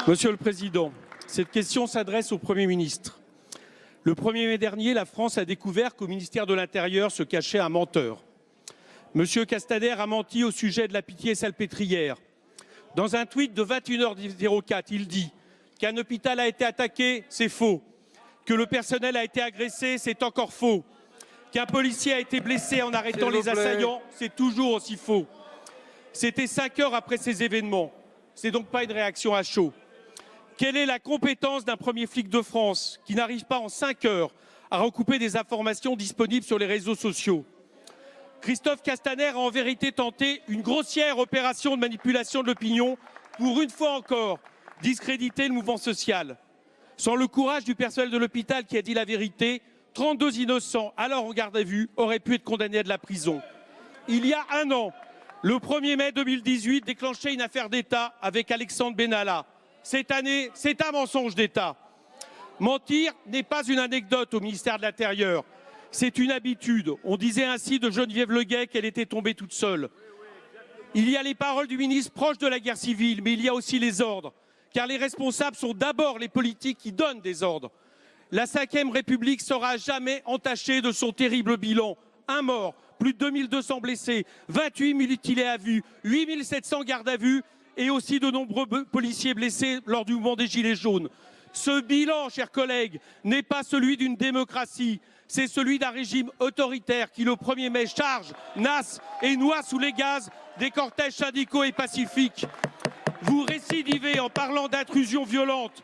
Monsieur le Président, cette question s'adresse au Premier ministre. Le 1er mai dernier, la France a découvert qu'au ministère de l'Intérieur se cachait un menteur. Monsieur Castaner a menti au sujet de la Pitié-Salpêtrière. Dans un tweet de 21h04, il dit qu'un hôpital a été attaqué, c'est faux. Que le personnel a été agressé, c'est encore faux. Qu'un policier a été blessé en arrêtant les assaillants, c'est toujours aussi faux. C'était 5 heures après ces événements. C'est donc pas une réaction à chaud. Quelle est la compétence d'un premier flic de France qui n'arrive pas en 5 heures à recouper des informations disponibles sur les réseaux sociaux? Christophe Castaner a en vérité tenté une grossière opération de manipulation de l'opinion pour, une fois encore, discréditer le mouvement social. Sans le courage du personnel de l'hôpital qui a dit la vérité, 32 innocents, alors en garde à vue, auraient pu être condamnés à de la prison. Il y a un an, le 1er mai 2018, déclenchait une affaire d'État avec Alexandre Benalla. Cette année, c'est un mensonge d'État. Mentir n'est pas une anecdote au ministère de l'Intérieur. C'est une habitude. On disait ainsi de Geneviève Leguet qu'elle était tombée toute seule. Il y a les paroles du ministre proche de la guerre civile, mais il y a aussi les ordres. Car les responsables sont d'abord les politiques qui donnent des ordres. La 5e République sera jamais entachée de son terrible bilan. Un mort, plus de 2200 blessés, 28 mutilés à vue, 8700 gardes à vue et aussi de nombreux policiers blessés lors du mouvement des Gilets jaunes. Ce bilan, chers collègues, n'est pas celui d'une démocratie, c'est celui d'un régime autoritaire qui, le 1er mai, charge, nasse et noie sous les gaz des cortèges syndicaux et pacifiques. Vous récidivez en parlant d'intrusion violente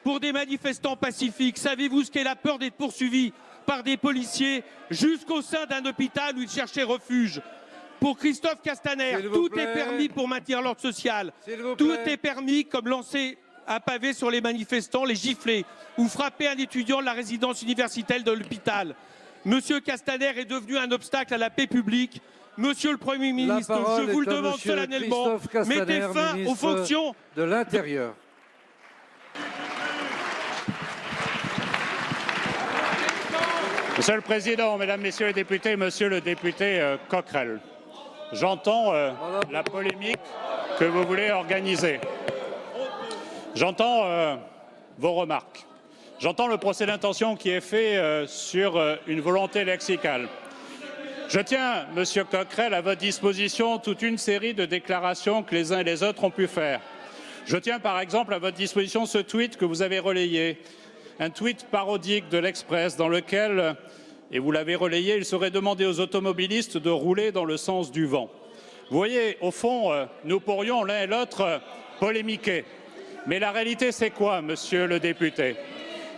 pour des manifestants pacifiques. Savez-vous ce qu'est la peur d'être poursuivi par des policiers jusqu'au sein d'un hôpital où ils cherchaient refuge? Pour Christophe Castaner, tout est permis pour maintenir l'ordre social. Tout est permis comme lancer un pavé sur les manifestants, les gifler ou frapper un étudiant de la résidence universitaire de l'hôpital. Monsieur Castaner est devenu un obstacle à la paix publique. Monsieur le Premier ministre, je vous le demande solennellement, mettez fin aux fonctions de l'Intérieur. Monsieur le Président, Mesdames, Messieurs les députés, Monsieur le député Coquerel, j'entends la polémique que vous voulez organiser. J'entends vos remarques. J'entends le procès d'intention qui est fait sur une volonté lexicale. Je tiens, Monsieur Coquerel, à votre disposition toute une série de déclarations que les uns et les autres ont pu faire. Je tiens par exemple à votre disposition ce tweet que vous avez relayé, un tweet parodique de l'Express dans lequel, et vous l'avez relayé, il serait demandé aux automobilistes de rouler dans le sens du vent. Vous voyez, au fond, nous pourrions l'un et l'autre polémiquer. Mais la réalité, c'est quoi, Monsieur le député?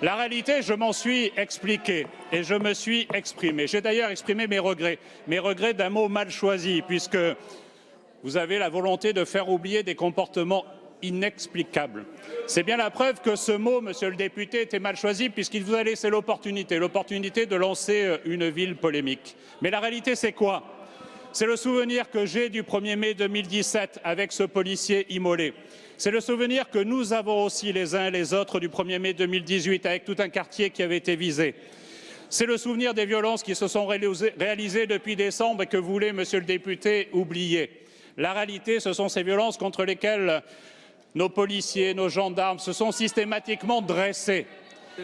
La réalité, je m'en suis expliqué et je me suis exprimé. J'ai d'ailleurs exprimé mes regrets d'un mot mal choisi, puisque vous avez la volonté de faire oublier des comportements inexplicables. C'est bien la preuve que ce mot, Monsieur le député, était mal choisi, puisqu'il vous a laissé l'opportunité de lancer une vile polémique. Mais la réalité, c'est quoi? C'est le souvenir que j'ai du 1er mai 2017 avec ce policier immolé. C'est le souvenir que nous avons aussi les uns et les autres du 1er mai 2018 avec tout un quartier qui avait été visé. C'est le souvenir des violences qui se sont réalisées depuis décembre et que vous voulez, Monsieur le député, oublier. La réalité, ce sont ces violences contre lesquelles nos policiers, nos gendarmes se sont systématiquement dressés.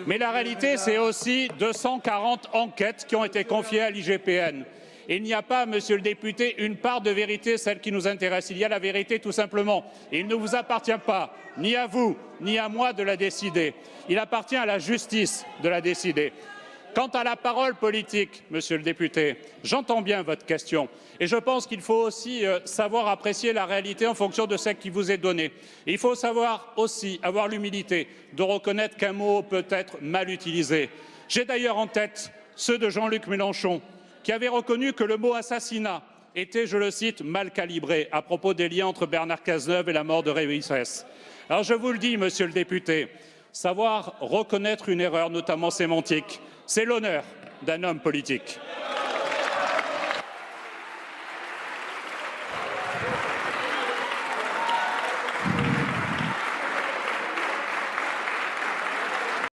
Mais la réalité, c'est aussi 240 enquêtes qui ont été confiées à l'IGPN. Il n'y a pas, Monsieur le député, une part de vérité, celle qui nous intéresse. Il y a la vérité tout simplement. Et il ne vous appartient pas, ni à vous, ni à moi, de la décider. Il appartient à la justice de la décider. Quant à la parole politique, Monsieur le député, j'entends bien votre question. Et je pense qu'il faut aussi savoir apprécier la réalité en fonction de ce qui vous est donné. Et il faut savoir aussi avoir l'humilité de reconnaître qu'un mot peut être mal utilisé. J'ai d'ailleurs en tête ceux de Jean-Luc Mélenchon, qui avait reconnu que le mot assassinat était, je le cite, mal calibré à propos des liens entre Bernard Cazeneuve et la mort de Rémi Fraisse. Alors je vous le dis, Monsieur le député, savoir reconnaître une erreur, notamment sémantique, c'est l'honneur d'un homme politique.